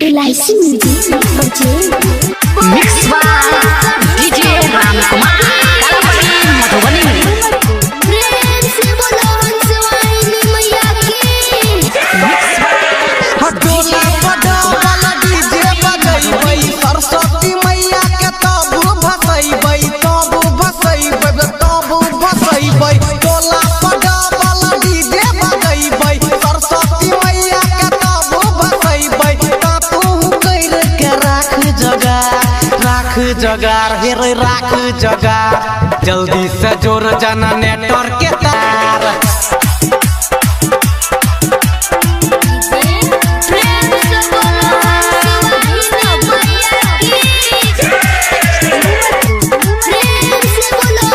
LIC Music Mix by DJ Ram Kumar Kalapati Madhubani प्रेम से बोलो हंसवानी मैया की हटोला पडवाला डीजे बजैबै सरस्वती मैया के तब भसैबै टोला पडवाला डीजे बजैबै सरस्वती मैया के तब भसैबै तू कैर के राख जगार हे रे राख जगार जल्दी से जोर जाना नेटवर्क के तार प्रेम से बोलो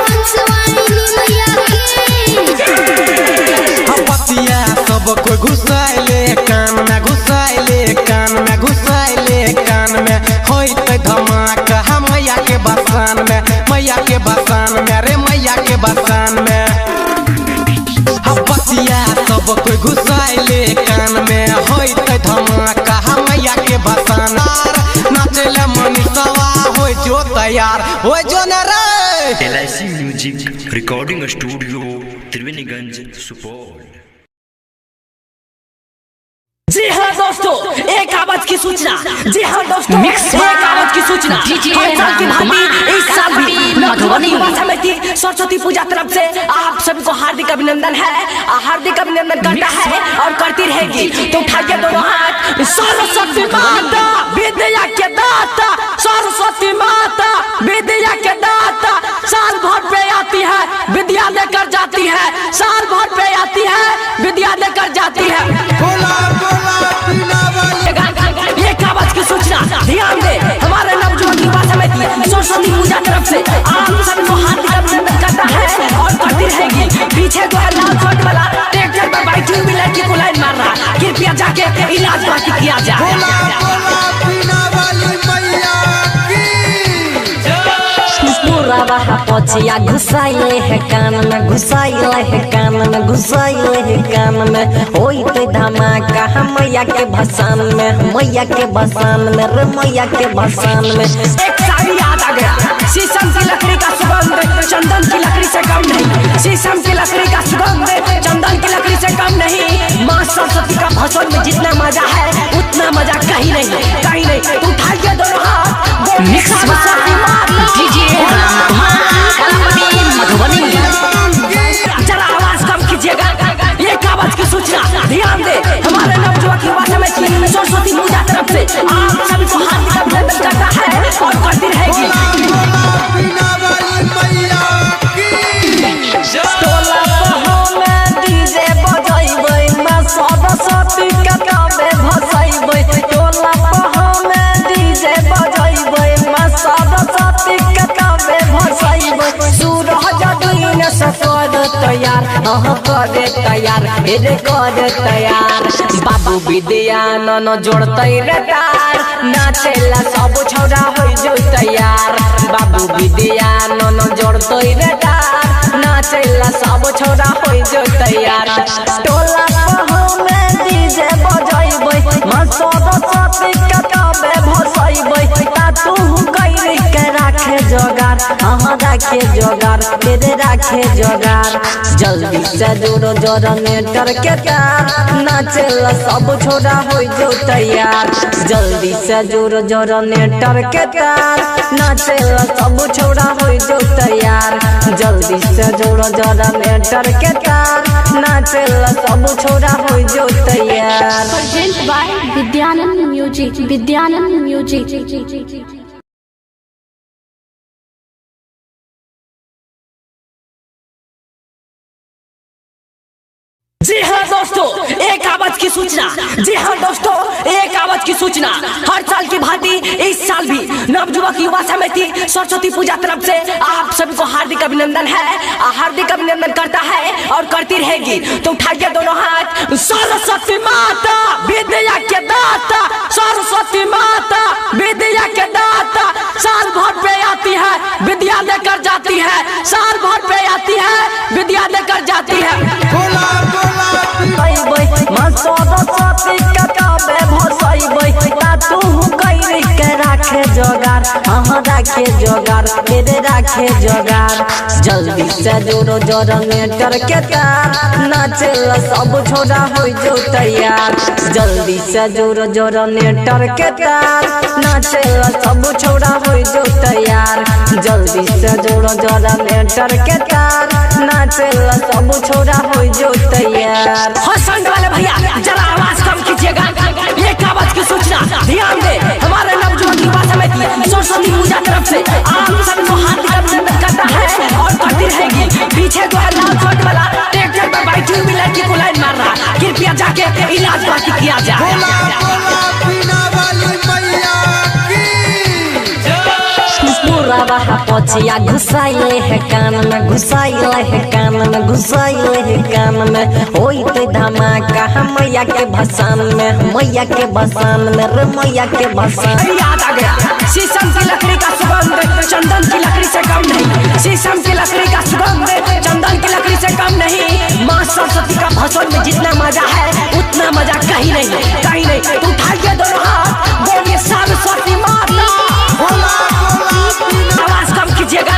हंसवानी मैया की हम बतिया सब कोई घुसाइले कान में होइते धमाका हम मैया के बसान में रे मैया के बसान में हम बतिया सब कोई घुसाइले कान में होइते धमाका हम मैया के बसान नाचले मनीषवा हो जो तैयार हो जो न रे LIC Music Recording Studio Triveniganj Supaul. जी हाँ दोस्तों, एक आवाज की सूचना। जी हाँ दोस्तों, एक आवाज की सूचना। हर साल की भांति इस साल भी मधुबनी युवा समिति सरस्वती पूजा तरफ से आप सभी को हार्दिक अभिनंदन है, हार्दिक अभिनंदन करता है और करती रहेगी। तो उठाइए दोनों हाथ। सरस्वती माता विद्या के दाता, सरस्वती माता विद्या के दाता, साल भर पे आती है विद्या लेकर जाती है, साल भर पे आती है विद्या लेकर जाती है। एक आवाज की सूचना, ध्यान दे। हमारे नवजुवक युवा समिति सरस्वती पूजा तरफ से आप सभी को हार्दिक अभिनंदन करता है और करती रहेगी। पीछे जो है लाल शर्ट वाला ट्रैक्टर पर बैठी हुई लड़की को लाइन मार रहा, कृपया जाके इलाज बाकी किया जाए। पूरा वहा पछिया घुसाइले है कान में, घुसाइले है कान में, घुसाइले है कान में, होइते धमाका हम मैया के भसान में, मैया के भसान में, रे मैया के भसान में। एक साड़ी याद आ गया, शीशम की लकड़ी का सुगंध चंदन की लकड़ी से कम नहीं, शीशम की लकड़ी का सुगंध चंदन की लकड़ी से कम नहीं। माँ सरस्वती का भसान में जितना मजा है उतना मजा कहीं नहीं। तो उठाइए दोनों हाथ। मिक्स जरा आवाज कम कीजिएगा। एक आवाज की सूचना, ध्यान दे। हमारे नवजुवक युवा समिति सरस्वती पूजा तरफ से आप सभी को हार्दिक अभिनंदन करता है और करती रहेगी। टोला में डीजे बजैबै, मैं सरस्वती के गावे भसैबै, टोला में डीजे बजैबै, मैं सरस्वती के गावे भसैबै। सूरज दिन से कर तैयार, कर तैयार। बाबू विद्या न जोड़तै रे तार, नाचेला सब छौड़ा हो जो तैयार। बाबू विद्या न जोड़तै रे तार, नाचेला सब छौड़ा हो जो तैयार। टोला में डीजे बजैबै, मैं सरस्वती के गावे भसैबै, तू कैर के राखे जोगार, राखे जोगार, तेरे राखे जोगार। जल्दी से जोड़ो जनरेटर के तार, नाचेला सब छोड़ा हो जो तैयार। जल्दी से जोड़ो जनरेटर के तार, नाचेला सब छोड़ा हो जो तैयार। जल्दी से जोड़ो जनरेटर के तार, नाचेला सब छोड़ा हो जो तैयार। Present by Vidyanand music. जी हाँ दोस्तों, एक आवाज की सूचना। जी हाँ दोस्तों, एक आवाज की सूचना। हर साल की भांति इस साल भी नवजुवक युवा समिति सरस्वती पूजा तरफ से आप सभी को हार्दिक अभिनंदन है, हार्दिक अभिनंदन करता है और करती रहेगी। तो उठाइए दोनों हाथ। सरस्वती माता विद्या के दाता, सरस्वती माता विद्या के दाता, साल भर पे आती है विद्या लेकर जाती है, साल भर पे आती है विद्या लेकर जाती है। सरस्वती के गावे भसैबै, तू राखे जोगार जल्दी से जोड़ो जनरेटर के तार नाचेला सब छोड़ा हो जो तैयार जल्दी से जोड़ो जनरेटर के तार नाचेला सब छोड़ा हो जो तैयार जल्दी से जोड़ो जनरेटर के तार नाचेला सब छोड़ा हो जो तैयार। हसंड वाले भैया जरा आवाज कम कीजिएगा। एक आवाज की सूचना ध्यान दे हमारे नवजुवक युवा समिति सरस्वती पूजा तरफ से आप सबको हार्दिक अभिनंदन करता है और करती रहेगी। पीछे जो है लाल शर्ट वाला ट्रैक्टर पर बैठी हुई लड़की को लाइन मार रहा कृपया जाके इलाज बाकी किया जाए। पूरा रहा पछिया घुसाइले है कान में घुसाइले है कान में घुसाइले है कान में होई तो धमाका मैया के भसान में मैया के भसान में रे मैया के भसान। याद आ गया शीशम की लकड़ी का सुगंध चंदन की लकड़ी से कम नहीं शीशम की लकड़ी का सुगंध चंदन की लकड़ी से कम नहीं। माँ सरस्वती का भसन में जितना मजा है उतना मजा कहीं नहीं तो उठाइए दोनों हाथ बोलिए सरस्वती माता। आवाज कम कीजिएगा।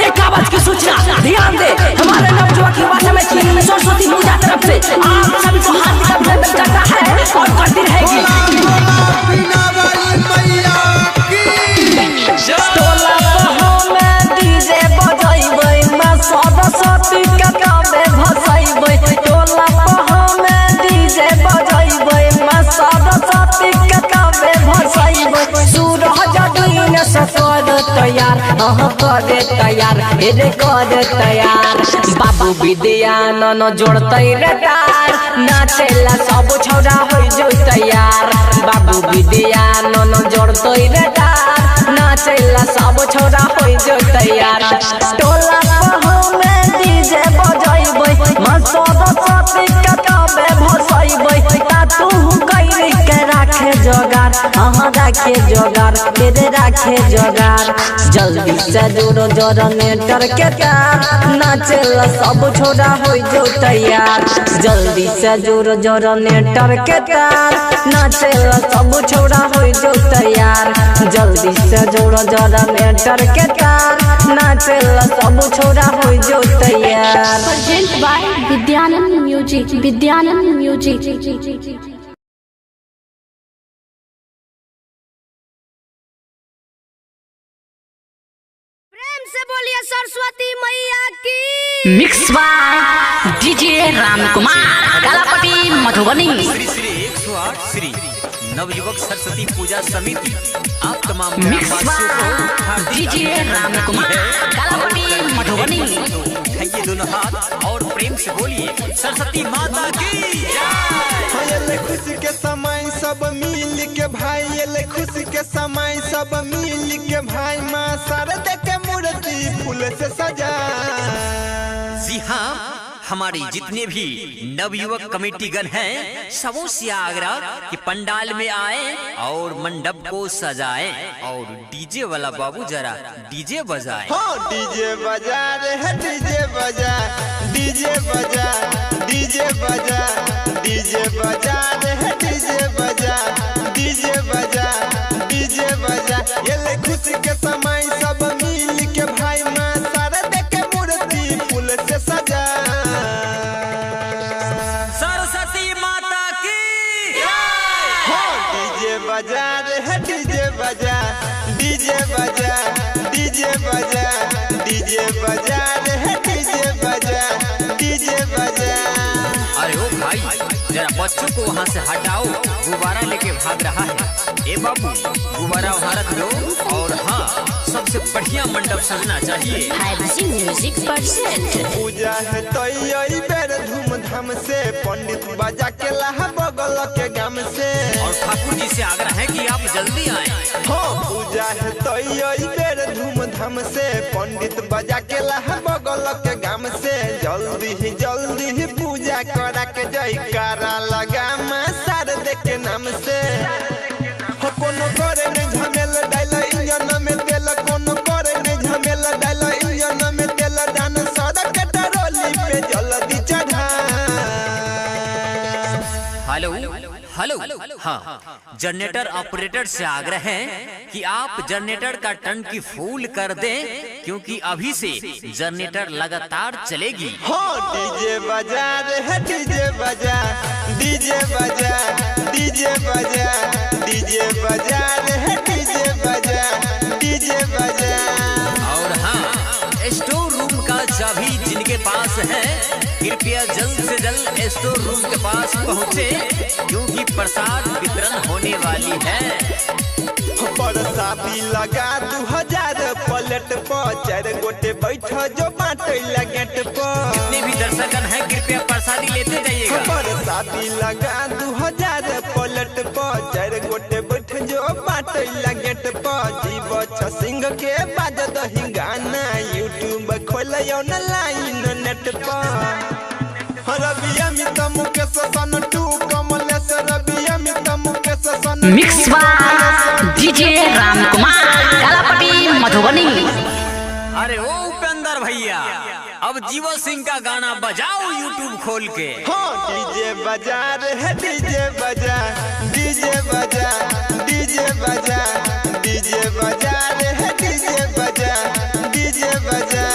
एक आवाज की सूचना ध्यान दे हमारे नवजुवक युवा समिति सरस्वती पूजा तरफ से आप सभी को हार्दिक अभिनंदन करता है और करती रहेगी। टोला में डीजे बजाइबै माँ सरस्वती के काबे भसाइबै टोला में डीजे बजाइबै माँ सरस्वती के काबे भसाइबै सूरज दिन से कर तैयार कर तैयार रे कर तैयार बाबू विद्या न जोड़तै रे तार नाचेला सब छौड़ा हो जो तैयार बाबू विद्या न जोड़तै रे तार नाचेला सब छौड़ा हो जो तैयार टोला में डीजे बजाइबै माँ सरस्वती के काबे भसाइबै ता तू कैरी के राखे जोगार राखे जोगार तेरे राखे जोगार जल्दी से जोड़ो जनरेटर के तार नाचेला सब छोड़ा हो जो तैयार जल्दी से जोड़ो जनरेटर के तार नाचेला सब छोड़ा हो जो तैयार जल्दी से जोड़ो जनरेटर के तार नाचेला सब छोड़ा हो जो तैयार। Present by Vidyanand music. से बोलिए सरस्वती मैया की। Mix by DJ Ramkumar Kalapatti Madhubani. Shri Shri 108 Shri Navyuvak Saraswati Puja Samiti आप तमाम mix by DJ Ramkumar Kalapatti Madhubani. ये दोनों हाथ और प्रेम से बोलिए सरस्वती माता की जय। खुशी के समय सब मिल के भाई ये खुशी के समय सब मिल के भाई माँ शारदा के मूर्ति फूल से सजा। जी हाँ हमारे जितने भी नवयुवक कमेटी गण हैं सबों से आग्रह कि पंडाल में आए और मंडप को सजाएं और डीजे वाला बाबू जरा डीजे बजाए। हाँ डीजे बजा रे है डीजे बजा डीजे बजा डीजे बजा डीजे बजा रे है डीजे बजा डीजे बजा डीजे बजा ये खुशी के समय सब मिल के भाई माँ शारदा के मूर्ति फूल से सजा। सरस्वती माता की डीजे बजा रे है डीजे बजा डीजे बजा डीजे बजा डीजे बजा रे है डीजे बजा डीजे बजा। अरे ओ भाई जरा बच्चों को वहाँ से हटाओ गुब्बारा लेके भाग रहा है। ए बाबू गुब्बारा वहाँ रख दो और हाँ सबसे बढ़िया मंडप सजना चाहिए। पूजा है तो यही बेर धूमधाम से पंडित बजा के लाहा बगल के गाम से और ठाकुर जी से आग्रह है कि आप जल्दी आए। हाँ पूजा है तो यही बेर धूमधाम से पंडित बजा के लाहा बगल के गाम से जल्दी ही पूजा करा के जयकारा लगा माँ शारदा के नाम से। कोनो करे नहीं झमेला डाला इंजन में तेल कोनो करे नहीं झमेला डाला इंजन में तेल दान सड़क के टरोली पे जल्दी चढ़ा। हेलो हेलो हाँ जनरेटर ऑपरेटर से आग्रह है कि आप जनरेटर का टंकी फुल कर दें, क्योंकि अभी से जनरेटर लगातार चलेगी। हो डीजे बजा रे है डीजे बजा, डीजे बजा, डीजे बजा, डीजे बजा रे है डीजे बजा, डीजे बजा। और हाँ, स्टोर रूम का चाबी जिनके पास है कृपया जल्द से जल्द स्टोर रूम के पास पहुँचे, क्योंकि प्रसाद वितरण होने वाली है। परसादी लगा 2000 पलट पर, 4 गोटे बैठ जो बाटे लगेट पर। जितने भी दर्शकगण हैं कृपया प्रसादी लेते जाइएगा। परसादी लगा 2000 पलट पर, 4 गोटे बैठ जो बाटे लगेट पर। जीव सिंह के बाजत ही गाना यूट्यूब खोल लाइन नेट पर। रबिया मित मुकेश सन टू कमलेश, रबिया मित Mukesh son mix by DJ Ram Kumar Kalapatti Madhubani. अरे ओ उपेंद्र भैया, अब जीवो सिंह का गाना बजाओ यूट्यूब खोल के। हाँ डीजे बजा रे है डीजे बजा, डीजे बजा, डीजे बजा, डीजे बजा रे है डीजे बजा, डीजे बजा।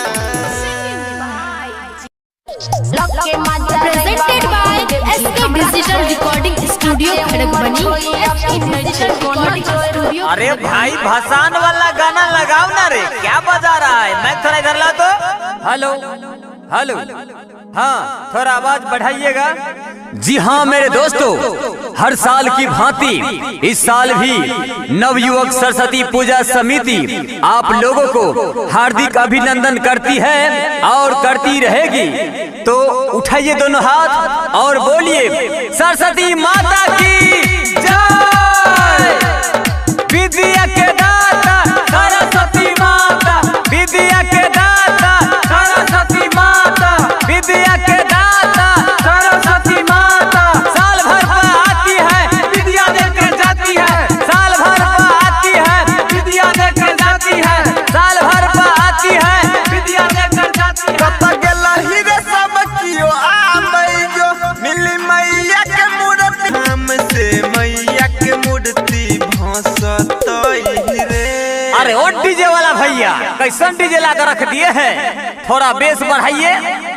Presented by SK Digital Recording Studio Kharagpur. SK Digital Recording Studio। अरे भाई भसान वाला गाना लगाओ ना रे, क्या बजा रहा है? मैं थोड़ा इधर ला तो। हेलो हेलो, हाँ थोड़ा आवाज बढ़ाइएगा। जी हाँ मेरे दोस्तों, हर साल की भांति इस साल भी नवयुवक सरस्वती पूजा समिति आप लोगों को हार्दिक अभिनंदन करती है और करती रहेगी। तो उठाइए दोनों हाथ और बोलिए सरस्वती माता की जय। विद्या के दाता सरस्वती माता, विद्या के दाता सरस्वती माता, विद्या के दाता सरस्वती माता। साल भर पर आती है विद्या देकर जाती है, साल भर पर आती है विद्या देकर जाती है, साल भर पर आती है विद्या देकर जाती है। कत गेला ही रे सब कियो आमई जो मिली मैया के मूर्ति, नाम से मैया के मूर्ति भसतई रे। अरे ओ डीजे वाला भैया कैसन डीजे ला कर रख दिए हैं, थोड़ा बेस बढ़ाइए।